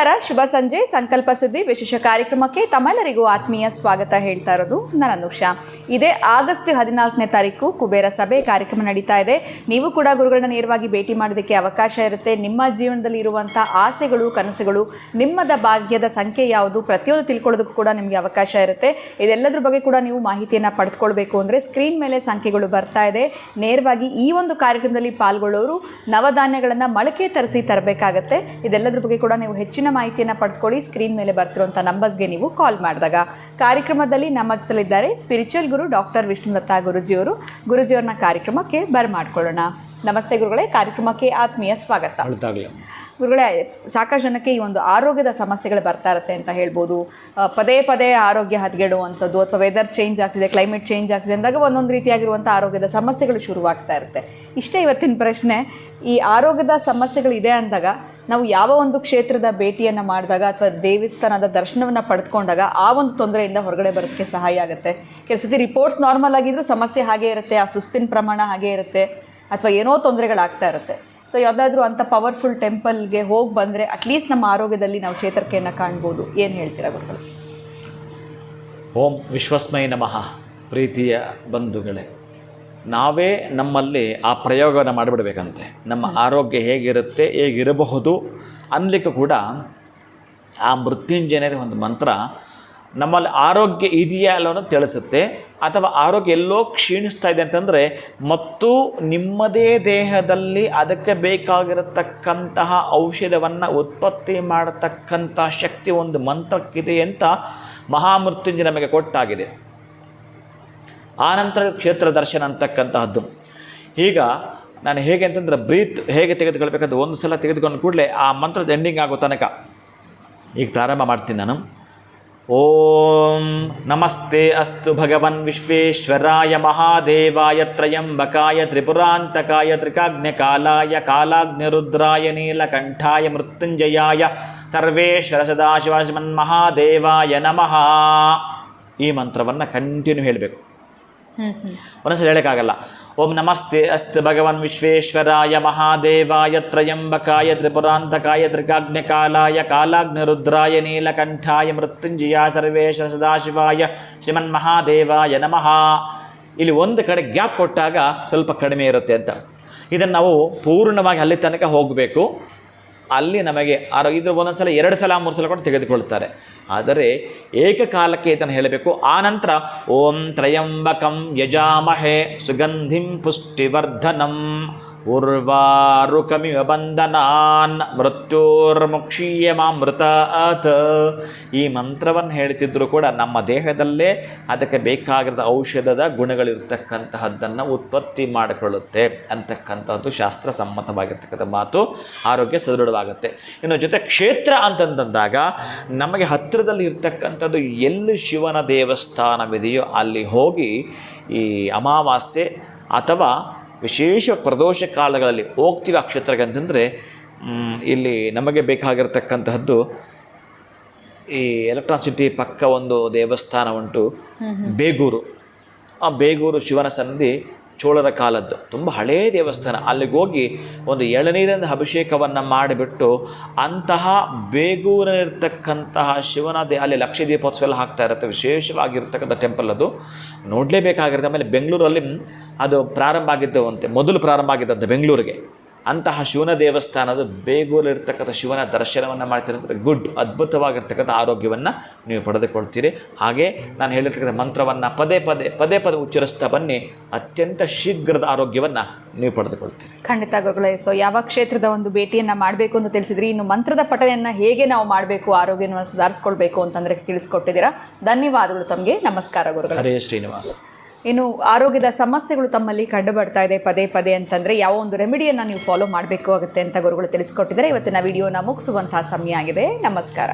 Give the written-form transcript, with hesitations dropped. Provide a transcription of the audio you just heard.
ನಮಸ್ಕಾರ, ಶುಭ ಸಂಜೆ. ಸಂಕಲ್ಪ ಸಿದ್ಧಿ ವಿಶೇಷ ಕಾರ್ಯಕ್ರಮಕ್ಕೆ ತಮ್ಮೆಲ್ಲರಿಗೂ ಆತ್ಮೀಯ ಸ್ವಾಗತ ಹೇಳ್ತಾ ಇರೋದು ನಾನು ಅನುಷಾ. ಇದೇ ಆಗಸ್ಟ್ 14ನೇ ತಾರೀಕು ಕುಬೇರ ಸಭೆ ಕಾರ್ಯಕ್ರಮ ನಡೀತಾ ಇದೆ. ನೀವು ಕೂಡ ಗುರುಗಳನ್ನ ನೇರವಾಗಿ ಭೇಟಿ ಮಾಡೋದಕ್ಕೆ ಅವಕಾಶ ಇರುತ್ತೆ. ನಿಮ್ಮ ಜೀವನದಲ್ಲಿ ಇರುವಂಥ ಆಸೆಗಳು, ಕನಸುಗಳು, ನಿಮ್ಮದ ಭಾಗ್ಯದ ಸಂಖ್ಯೆ ಯಾವುದು, ಪ್ರತಿಯೊಂದು ತಿಳ್ಕೊಳ್ಳೋದಕ್ಕೂ ಕೂಡ ನಿಮಗೆ ಅವಕಾಶ ಇರುತ್ತೆ. ಇದೆಲ್ಲದ್ರ ಬಗ್ಗೆ ಕೂಡ ನೀವು ಮಾಹಿತಿಯನ್ನು ಪಡೆದುಕೊಳ್ಬೇಕು ಅಂದರೆ ಸ್ಕ್ರೀನ್ ಮೇಲೆ ಸಂಖ್ಯೆಗಳು ಬರ್ತಾ ಇದೆ. ನೇರವಾಗಿ ಈ ಒಂದು ಕಾರ್ಯಕ್ರಮದಲ್ಲಿ ಪಾಲ್ಗೊಳ್ಳೋರು ನವಧಾನ್ಯಗಳನ್ನು ಮೊಳಕೆ ತರಬೇಕಾಗತ್ತೆ. ಇದೆಲ್ಲದ್ರ ಬಗ್ಗೆ ಕೂಡ ನೀವು ಹೆಚ್ಚಿನ ಮಾಹಿತಿಯನ್ನು ಪಡೆದುಕೊಳ್ಳಿ. ಸ್ಕ್ರೀನ್ ಮೇಲೆ ಬರ್ತಿರುವಂಥ ನಂಬರ್ಸ್ಗೆ ನೀವು ಕಾಲ್ ಮಾಡಿದಾಗ. ಕಾರ್ಯಕ್ರಮದಲ್ಲಿ ನಮ್ಮ ಜೊತೆಲಿದ್ದಾರೆ ಸ್ಪಿರಿಚುವಲ್ ಗುರು ಡಾಕ್ಟರ್ ವಿಷ್ಣುದತ್ತ ಗುರುಜಿಯವ್ರನ್ನ ಕಾರ್ಯಕ್ರಮಕ್ಕೆ ಬರ್ಮಾಡ್ಕೊಳ್ಳೋಣ. ನಮಸ್ತೆ ಗುರುಗಳೇ, ಕಾರ್ಯಕ್ರಮಕ್ಕೆ ಆತ್ಮೀಯ ಸ್ವಾಗತ. ಗುರುಗಳೇ, ಸಾಕಷ್ಟು ಜನಕ್ಕೆ ಈ ಒಂದು ಆರೋಗ್ಯದ ಸಮಸ್ಯೆಗಳು ಬರ್ತಾ ಇರುತ್ತೆ ಅಂತ ಹೇಳ್ಬೋದು. ಪದೇ ಪದೇ ಆರೋಗ್ಯ ಹದಗೆಡುವಂಥದ್ದು ಅಥವಾ ವೆದರ್ ಚೇಂಜ್ ಆಗ್ತಿದೆ, ಕ್ಲೈಮೇಟ್ ಚೇಂಜ್ ಆಗ್ತಿದೆ ಅಂದಾಗ ಒಂದೊಂದು ರೀತಿಯಾಗಿರುವಂಥ ಆರೋಗ್ಯದ ಸಮಸ್ಯೆಗಳು ಶುರುವಾಗ್ತಾ ಇರುತ್ತೆ. ಇಷ್ಟೇ ಇವತ್ತಿನ ಪ್ರಶ್ನೆ. ಈ ಆರೋಗ್ಯದ ಸಮಸ್ಯೆಗಳಿದೆ ಅಂದಾಗ ನಾವು ಯಾವ ಒಂದು ಕ್ಷೇತ್ರದ ಭೇಟಿಯನ್ನು ಮಾಡಿದಾಗ ಅಥವಾ ದೇವಸ್ಥಾನದ ದರ್ಶನವನ್ನು ಪಡೆದುಕೊಂಡಾಗ ಆ ಒಂದು ತೊಂದರೆಯಿಂದ ಹೊರಗಡೆ ಬರೋದಕ್ಕೆ ಸಹಾಯ ಆಗುತ್ತೆ? ಕೆಲವು ಸತಿ ರಿಪೋರ್ಟ್ಸ್ ನಾರ್ಮಲ್ ಆಗಿದ್ರೂ ಸಮಸ್ಯೆ ಹಾಗೇ ಇರುತ್ತೆ, ಆ ಸುಸ್ತಿನ ಪ್ರಮಾಣ ಹಾಗೇ ಇರುತ್ತೆ, ಅಥವಾ ಏನೋ ತೊಂದರೆಗಳಾಗ್ತಾ ಇರುತ್ತೆ. ಸೊ ಯಾವುದಾದ್ರೂ ಅಂಥ ಪವರ್ಫುಲ್ ಟೆಂಪಲ್ಗೆ ಹೋಗಿ ಬಂದರೆ ಅಟ್ಲೀಸ್ಟ್ ನಮ್ಮ ಆರೋಗ್ಯದಲ್ಲಿ ನಾವು ಚೇತರಿಕೆಯನ್ನು ಕಾಣ್ಬೋದು. ಏನು ಹೇಳ್ತೀರಾ ಗುರುಗಳು? ಓಂ ವಿಶ್ವಸ್ಮೈ ನಮಃ. ಪ್ರೀತಿಯ ಬಂಧುಗಳೇ, ನಾವೇ ನಮ್ಮಲ್ಲಿ ಆ ಪ್ರಯೋಗವನ್ನು ಮಾಡಿಬಿಡ್ಬೇಕಂತೆ. ನಮ್ಮ ಆರೋಗ್ಯ ಹೇಗಿರುತ್ತೆ, ಹೇಗಿರಬಹುದು ಅನ್ನಲಿಕ್ಕೂ ಕೂಡ ಆ ಮೃತ್ಯುಂಜಯದ ಒಂದು ಮಂತ್ರ ನಮ್ಮಲ್ಲಿ ಆರೋಗ್ಯ ಇದೆಯಾ ಅಲ್ಲೋದು ತಿಳಿಸುತ್ತೆ. ಅಥವಾ ಆರೋಗ್ಯ ಎಲ್ಲೋ ಕ್ಷೀಣಿಸ್ತಾ ಇದೆ ಅಂತಂದರೆ ಮತ್ತು ನಿಮ್ಮದೇ ದೇಹದಲ್ಲಿ ಅದಕ್ಕೆ ಬೇಕಾಗಿರತಕ್ಕಂತಹ ಔಷಧವನ್ನು ಉತ್ಪತ್ತಿ ಮಾಡತಕ್ಕಂಥ ಶಕ್ತಿ ಒಂದು ಮಂತ್ರಕ್ಕಿದೆ ಅಂತ ಮಹಾಮೃತ್ಯುಂಜಯ ನಮಗೆ ಕೊಟ್ಟಾಗಿದೆ. ಆನಂತರ ಕ್ಷೇತ್ರ ದರ್ಶನ ಅಂತಕ್ಕಂತಹದ್ದು. ಈಗ ನಾನು ಹೇಗೆ ಅಂತಂದರೆ ಬ್ರೀತ್ ಹೇಗೆ ತೆಗೆದುಕೊಳ್ಬೇಕಂತ ಒಂದು ಸಲ ತೆಗೆದುಕೊಂಡು ಕೂಡಲೇ ಆ ಮಂತ್ರದ ಎಂಡಿಂಗ್ ಆಗೋ ತನಕ ಈಗ ಪ್ರಾರಂಭ ಮಾಡ್ತೀನಿ ನಾನು. ಓಂ ನಮಸ್ತೆ ಅಸ್ತು ಭಗವನ್ ವಿಶ್ವೇಶ್ವರಾಯ ಮಹಾದೇವಾಯ ತ್ರಯಂಬಕಾಯ ತ್ರಿಪುರಾಂತಕಾಯ ತ್ರಿಕಾಗ್ನಿಕಾಲಾಯ ಕಾಲಾಗ್ನಿರುದ್ರಾಯ ನೀಲಕಂಠಾಯ ಮೃತ್ಯುಂಜಯಾಯ ಸರ್ವೇಶ್ವರ ಸದಾಶಿವ ಶ್ರೀಮನ್ಮಹಾದೇವಾಯ ನಮಃ. ಈ ಮಂತ್ರವನ್ನು ಕಂಟಿನ್ಯೂ ಹೇಳಬೇಕು. ಒಂದೊಂದ್ಸಲ ಹೇಳೋಕ್ಕಾಗಲ್ಲ. ಓಂ ನಮಸ್ತೆ ಅಸ್ತು ಭಗವನ್ ವಿಶ್ವೇಶ್ವರಾಯ ಮಹಾದೇವಾಯ ತ್ರಯಂಬಕಾಯ ತ್ರಿಪುರಾಂತಕಾಯ ತ್ರಿಕಾಗ್ನಿಕಾಲಾಯ ಕಾಲಾಗ್ನಿರುದ್ರಾಯ ನೀಲಕಂಠಾಯ ಮೃತ್ಯುಂಜಯಾಯ ಸರ್ವೇಶ್ವರ ಸದಾಶಿವಾಯ ಶ್ರೀಮನ್ಮಹಾದೇವಾಯ ನಮಃ. ಇಲ್ಲಿ ಒಂದು ಕಡೆ ಗ್ಯಾಪ್ ಕೊಟ್ಟಾಗ ಸ್ವಲ್ಪ ಕಡಿಮೆ ಇರುತ್ತೆ ಅಂತ. ಇದನ್ನು ನಾವು ಪೂರ್ಣವಾಗಿ ಅಲ್ಲಿ ತನಕ ಹೋಗಬೇಕು. ಅಲ್ಲಿ ನಮಗೆ ಇದ್ರ ಒಂದೊಂದು ಸಲ 2 ಸಲ 3 ಸಲ ಕೂಡ ತೆಗೆದುಕೊಳ್ತಾರೆ. ಆದರೆ ಏಕಕಾಲಕ್ಕೆ ಇದನ್ನು ಹೇಳಬೇಕು. ಆನಂತರ ಓಂ ತ್ರಯಂಬಕಂ ಯಜಾಮಹೇ ಸುಗಂಧಿಂ ಪುಷ್ಟಿವರ್ಧನಂ ಉರ್ವಾರುಕಮಿವ ಬಂಧನಾನ್ ಮೃತ್ಯುರ್ಮುಕ್ಷೀಯಮಾಮೃತಾತ್. ಈ ಮಂತ್ರವನ್ನು ಹೇಳ್ತಿದ್ರು ಕೂಡ ನಮ್ಮ ದೇಹದಲ್ಲೇ ಅದಕ್ಕೆ ಬೇಕಾಗಿರೋ ಔಷಧದ ಗುಣಗಳಿರ್ತಕ್ಕಂತಹದ್ದನ್ನು ಉತ್ಪತ್ತಿ ಮಾಡಿಕೊಳ್ಳುತ್ತೆ ಅಂತಕ್ಕಂಥದ್ದು ಶಾಸ್ತ್ರ ಸಮ್ಮತವಾಗಿರ್ತಕ್ಕಂಥ ಮಾತು. ಆರೋಗ್ಯ ಸದೃಢವಾಗುತ್ತೆ. ಇನ್ನು ಜೊತೆ ಕ್ಷೇತ್ರ ಅಂತಂದಾಗ ನಮಗೆ ಹತ್ತಿರದಲ್ಲಿ ಇರ್ತಕ್ಕಂಥದ್ದು ಎಲ್ಲಿ ಶಿವನ ದೇವಸ್ಥಾನವಿದೆಯೋ ಅಲ್ಲಿ ಹೋಗಿ ಈ ಅಮಾವಾಸ್ಯೆ ಅಥವಾ ವಿಶೇಷ ಪ್ರದೋಷ ಕಾಲಗಳಲ್ಲಿ ಹೋಗ್ತೀವಿ ಆ ಕ್ಷೇತ್ರಕ್ಕೆ ಅಂತಂದರೆ ಇಲ್ಲಿ ನಮಗೆ ಬೇಕಾಗಿರ್ತಕ್ಕಂತಹದ್ದು ಈ ಎಲೆಕ್ಟ್ರಾಸಿಟಿ ಪಕ್ಕ ಒಂದು ದೇವಸ್ಥಾನ ಉಂಟು, ಬೇಗೂರು. ಆ ಬೇಗೂರು ಶಿವನ ಸನ್ನಿಧಿ ಚೋಳರ ಕಾಲದ್ದು, ತುಂಬ ಹಳೆಯ ದೇವಸ್ಥಾನ. ಅಲ್ಲಿಗೆ ಹೋಗಿ ಒಂದು ಎಳನೀರಿನ ಅಭಿಷೇಕವನ್ನು ಮಾಡಿಬಿಟ್ಟು ಅಂತಹ ಬೇಗೂರಿನಿರ್ತಕ್ಕಂತಹ ಶಿವನ ಅಲ್ಲಿ ಲಕ್ಷ ದೀಪೋತ್ಸವ ಎಲ್ಲ ಹಾಕ್ತಾ ಇರುತ್ತೆ. ವಿಶೇಷವಾಗಿರ್ತಕ್ಕಂಥ ಟೆಂಪಲ್ ಅದು, ನೋಡಲೇಬೇಕಾಗಿರುತ್ತೆ. ಆಮೇಲೆ ಬೆಂಗಳೂರಲ್ಲಿ ಅದು ಪ್ರಾರಂಭ ಆಗಿದ್ದವಂತೆ, ಮೊದಲು ಪ್ರಾರಂಭ ಆಗಿದ್ದಂತೆ ಬೆಂಗಳೂರಿಗೆ. ಅಂತಹ ಶಿವನ ದೇವಸ್ಥಾನದ ಬೇಗೂರಿರ್ತಕ್ಕಂಥ ಶಿವನ ದರ್ಶನವನ್ನು ಮಾಡ್ತಿರೋದ್ರೆ ಅದ್ಭುತವಾಗಿರ್ತಕ್ಕಂಥ ಆರೋಗ್ಯವನ್ನು ನೀವು ಪಡೆದುಕೊಳ್ತೀರಿ. ಹಾಗೆ ನಾನು ಹೇಳಿರ್ತಕ್ಕಂಥ ಮಂತ್ರವನ್ನು ಪದೇ ಪದೇ ಉಚ್ಚರಿಸ್ತಾ ಬನ್ನಿ, ಅತ್ಯಂತ ಶೀಘ್ರದ ಆರೋಗ್ಯವನ್ನು ನೀವು ಪಡೆದುಕೊಳ್ತೀರಿ. ಖಂಡಿತ ಗುರುಗಳೇ. ಸೊ ಯಾವ ಕ್ಷೇತ್ರದ ಒಂದು ಭೇಟಿಯನ್ನು ಮಾಡಬೇಕು ಅಂತ ತಿಳಿಸಿದ್ರಿ. ಇನ್ನು ಮಂತ್ರದ ಪಠಣೆಯನ್ನು ಹೇಗೆ ನಾವು ಮಾಡಬೇಕು, ಆರೋಗ್ಯವನ್ನು ಸುಧಾರಿಸ್ಕೊಳ್ಬೇಕು ಅಂತಂದರೆ ತಿಳಿಸ್ಕೊಟ್ಟಿದ್ದೀರಾ. ಧನ್ಯವಾದಗಳು ತಮಗೆ. ನಮಸ್ಕಾರ ಗುರುಗಳು. ಹರೇ ಶ್ರೀನಿವಾಸ. ಇನ್ನು ಆರೋಗ್ಯದ ಸಮಸ್ಯೆಗಳು ತಮ್ಮಲ್ಲಿ ಕಂಡು ಬರ್ತಾ ಇದೆ ಪದೇ ಅಂತಂದರೆ ಯಾವ ಒಂದು ರೆಮಿಡಿಯನ್ನು ನೀವು ಫಾಲೋ ಮಾಡಬೇಕು ಆಗುತ್ತೆ ಅಂತ ಗುರುಗಳು ತಿಳಿಸ್ಕೊಟ್ಟಿದ್ದಾರೆ. ಇವತ್ತಿನ ವಿಡಿಯೋನ ಮುಗಿಸುವಂತಹ ಸಮಯ ಆಗಿದೆ. ನಮಸ್ಕಾರ.